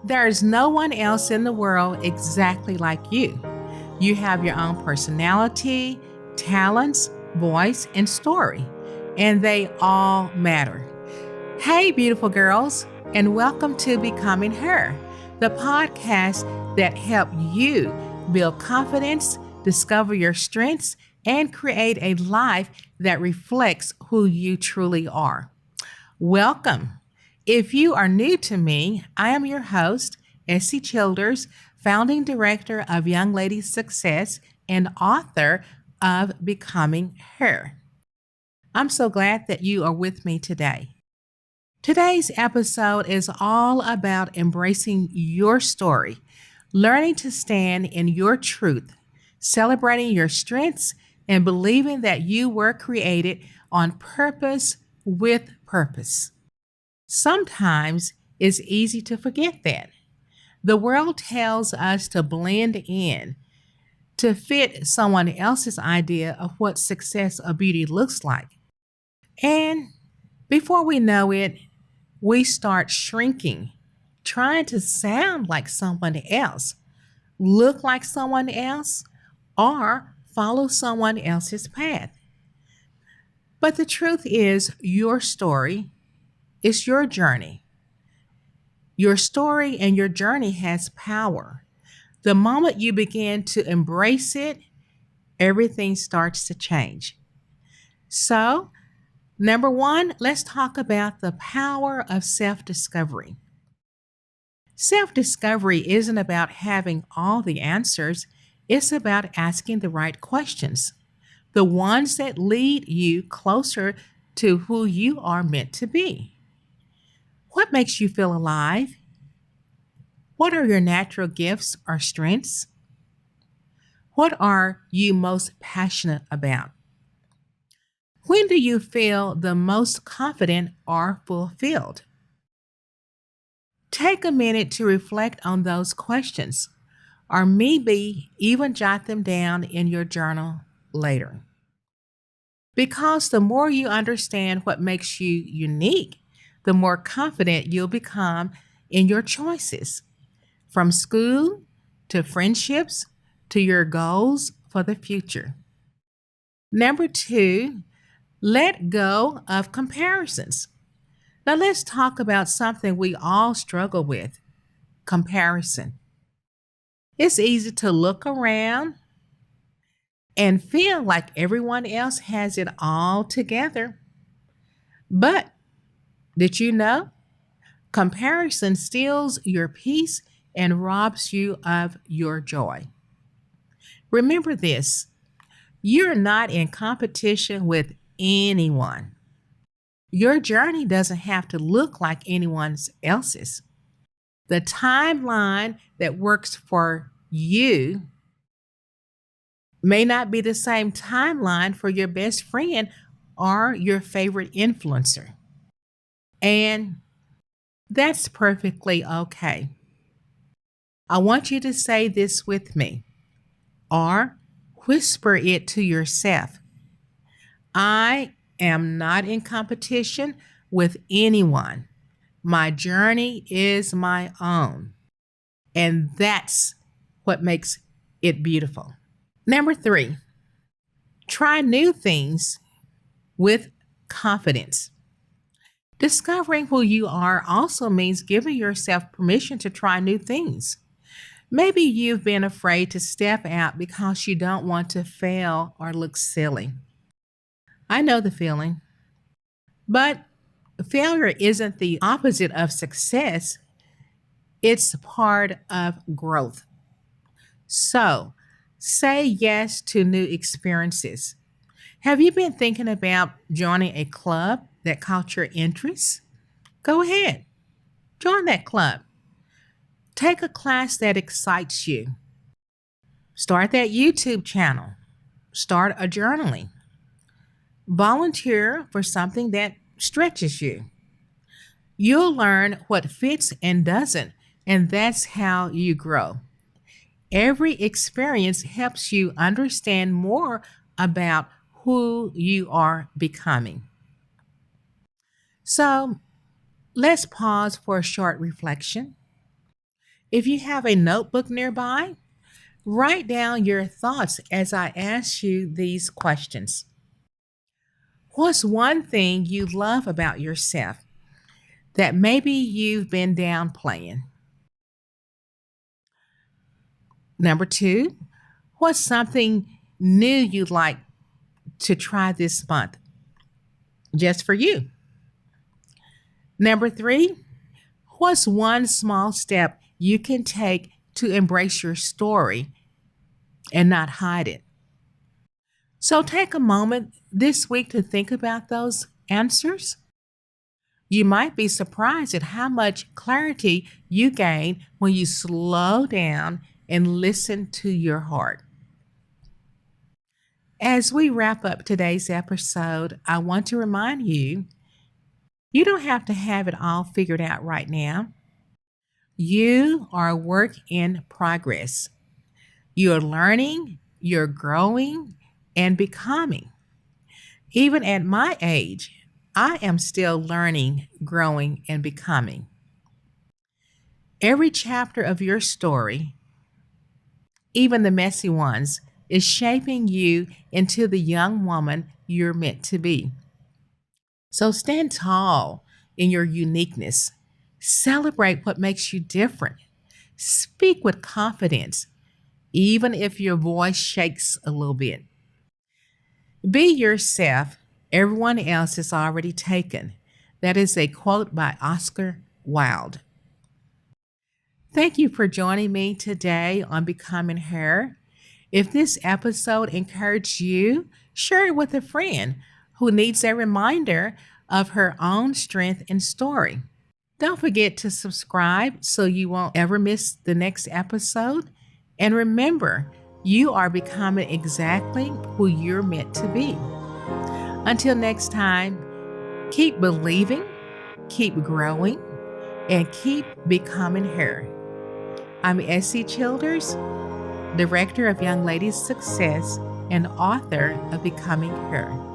There is no one else in the world exactly like you. You have your own personality, talents, voice, and story, and they all matter. Hey, beautiful girls, and welcome to Becoming Her, the podcast that helps you build confidence, discover your strengths, and create a life that reflects who you truly are. Welcome. If you are new to me, I am your host, Essie Childers, founding director of Young Ladies Success and author of Becoming Her. I'm so glad that you are with me today. Today's episode is all about embracing your story, learning to stand in your truth, celebrating your strengths, and believing that you were created on purpose with purpose. Sometimes it's easy to forget that. The world tells us to blend in, to fit someone else's idea of what success or beauty looks like. And before we know it, we start shrinking, trying to sound like someone else, look like someone else, or follow someone else's path. But the truth is, your story is your journey. Your story and your journey has power. The moment you begin to embrace it, everything starts to change. So, number one, let's talk about the power of self discovery. Self discovery isn't about having all the answers, it's about asking the right questions, the ones that lead you closer to who you are meant to be. What makes you feel alive? What are your natural gifts or strengths? What are you most passionate about? When do you feel the most confident or fulfilled? Take a minute to reflect on those questions, or maybe even jot them down in your journal later. Because the more you understand what makes you unique, the more confident you'll become in your choices, from school to friendships to your goals for the future. Number two, let go of comparisons. Now, let's talk about something we all struggle with: comparison. It's easy to look around and feel like everyone else has it all together. But did you know? Comparison steals your peace and robs you of your joy. Remember this: you're not in competition with anyone. Your journey doesn't have to look like anyone else's. The timeline that works for you may not be the same timeline for your best friend or your favorite influencer. And that's perfectly okay. I want you to say this with me or whisper it to yourself. I am not in competition with anyone. My journey is my own. And that's what makes it beautiful. Number three, try new things with confidence. Discovering who you are also means giving yourself permission to try new things. Maybe you've been afraid to step out because you don't want to fail or look silly. I know the feeling. But failure isn't the opposite of success, it's part of growth. So, say yes to new experiences. Have you been thinking about joining a club that caught your interest? Go ahead, join that club. Take a class that excites you. Start that YouTube channel. Start a journaling. Volunteer for something that stretches you. You'll learn what fits and doesn't, and that's how you grow. Every experience helps you understand more about who you are becoming. So let's pause for a short reflection. If you have a notebook nearby, write down your thoughts as I ask you these questions. What's one thing you love about yourself that maybe you've been downplaying? Number two, what's something new you'd like to try this month just for you? Number three, what's one small step you can take to embrace your story and not hide it? So take a moment this week to think about those answers. You might be surprised at how much clarity you gain when you slow down and listen to your heart. As we wrap up today's episode, I want to remind you you don't have to have it all figured out right now. You are a work in progress. You're learning, you're growing, and becoming. Even at my age, I am still learning, growing, and becoming. Every chapter of your story, even the messy ones, is shaping you into the young woman you're meant to be. So stand tall in your uniqueness. Celebrate what makes you different. Speak with confidence, even if your voice shakes a little bit. Be yourself. Everyone else is already taken. That is a quote by Oscar Wilde. Thank you for joining me today on Becoming Her. If this episode encouraged you, share it with a friend who needs a reminder of her own strength and story. Don't forget to subscribe so you won't ever miss the next episode. And remember, you are becoming exactly who you're meant to be. Until next time, keep believing, keep growing, and keep becoming her. I'm Essie Childers, Director of Young Ladies Success and author of Becoming Her.